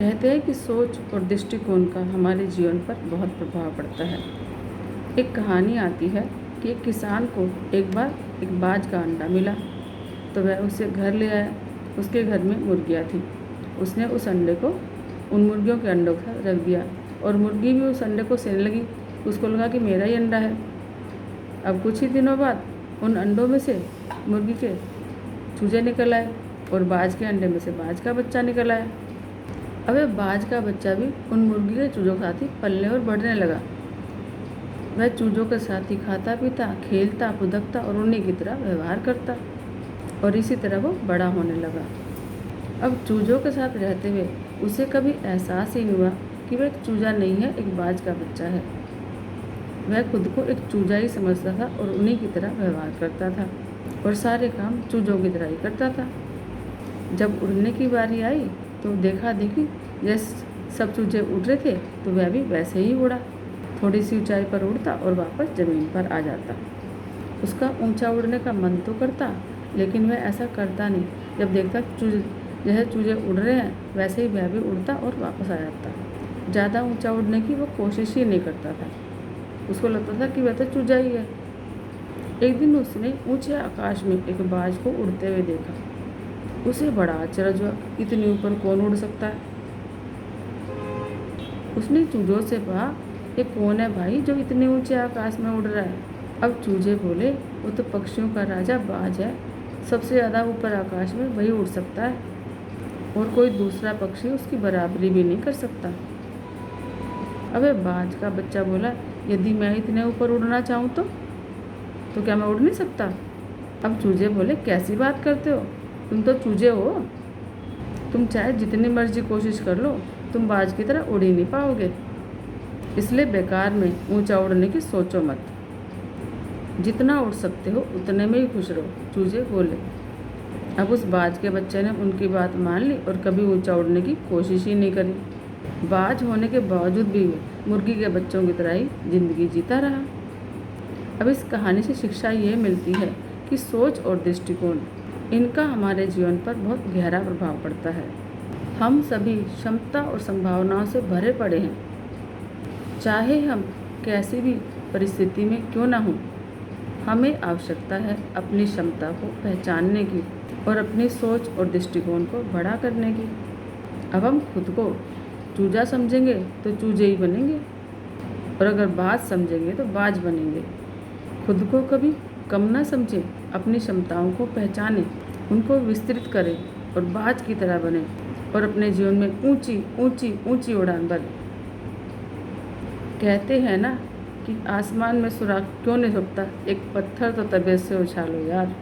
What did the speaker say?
कहते हैं कि सोच और दृष्टिकोण का हमारे जीवन पर बहुत प्रभाव पड़ता है। एक कहानी आती है कि एक किसान को एक बार एक बाज का अंडा मिला, तो वह उसे घर ले आया। उसके घर में मुर्गियाँ थीं। उसने उस अंडे को उन मुर्गियों के अंडों के साथ रख दिया और मुर्गी भी उस अंडे को सेने लगी। उसको लगा कि मेरा ही अंडा है। अब कुछ ही दिनों बाद उन अंडों में से मुर्गी के चूजे निकल आए और बाज के अंडे में से बाज का बच्चा निकल आया। अब बाज का बच्चा भी उन मुर्गी के चूजों के साथ ही पलने और बढ़ने लगा। वह चूजों के साथ ही खाता पीता, खेलता फुदकता और उन्हीं की तरह व्यवहार करता और इसी तरह वो बड़ा होने लगा। अब चूजों के साथ रहते हुए उसे कभी एहसास ही नहीं हुआ कि वह एक चूजा नहीं है, एक बाज का बच्चा है। वह खुद को एक चूजा ही समझता था और उन्हीं की तरह व्यवहार करता था और सारे काम चूजों की तरह ही करता था। जब उड़ने की बारी आई तो देखा देखी जैसे सब चूजे उड़ रहे थे तो वह भी वैसे ही उड़ा। थोड़ी सी ऊंचाई पर उड़ता और वापस ज़मीन पर आ जाता। उसका ऊंचा उड़ने का मन तो करता, लेकिन वह ऐसा करता नहीं। जब देखता जैसे चूजे उड़ रहे हैं वैसे ही वह भी उड़ता और वापस आ जाता। ज़्यादा ऊंचा उड़ने की वो कोशिश ही नहीं करता था। उसको लगता था कि वह तो चूजा ही है। एक दिन उसने ऊंचे आकाश में एक बाज को उड़ते हुए देखा। उसे बड़ा आश्चर्य हुआ, इतनी ऊपर कौन उड़ सकता है। उसने चूजों से कहा, ये कौन है भाई जो इतने ऊंचे आकाश में उड़ रहा है। अब चूजे बोले, वो तो पक्षियों का राजा बाज है। सबसे ज़्यादा ऊपर आकाश में वही उड़ सकता है और कोई दूसरा पक्षी उसकी बराबरी भी नहीं कर सकता। अब बाज का बच्चा बोला, यदि मैं इतने ऊपर उड़ना चाहूँ तो क्या मैं उड़ नहीं सकता। अब चूजे बोले, कैसी बात करते हो, तुम तो चूजे हो। तुम चाहे जितनी मर्जी कोशिश कर लो, तुम बाज की तरह उड़ ही नहीं पाओगे। इसलिए बेकार में ऊंचा उड़ने की सोचो मत। जितना उड़ सकते हो उतने में ही खुश रहो, चूजे बोले। अब उस बाज के बच्चे ने उनकी बात मान ली और कभी ऊंचा उड़ने की कोशिश ही नहीं करी। बाज होने के बावजूद भी मुर्गी के बच्चों की तरह ही जिंदगी जीता रहा। अब इस कहानी से शिक्षा ये मिलती है कि सोच और दृष्टिकोण, इनका हमारे जीवन पर बहुत गहरा प्रभाव पड़ता है। हम सभी क्षमता और संभावनाओं से भरे पड़े हैं। चाहे हम कैसी भी परिस्थिति में क्यों ना हों, हमें आवश्यकता है अपनी क्षमता को पहचानने की और अपनी सोच और दृष्टिकोण को बड़ा करने की। अब हम खुद को चूजा समझेंगे तो चूजे ही बनेंगे और अगर बाज समझेंगे तो बाज बनेंगे। खुद को कभी कम ना समझें, अपनी क्षमताओं को पहचानें, उनको विस्तृत करें और बाज की तरह बने और अपने जीवन में ऊंची ऊंची ऊंची उड़ान भरें। कहते हैं ना कि आसमान में सुराख क्यों नहीं रुकता, एक पत्थर तो तबीयत से उछालो यार।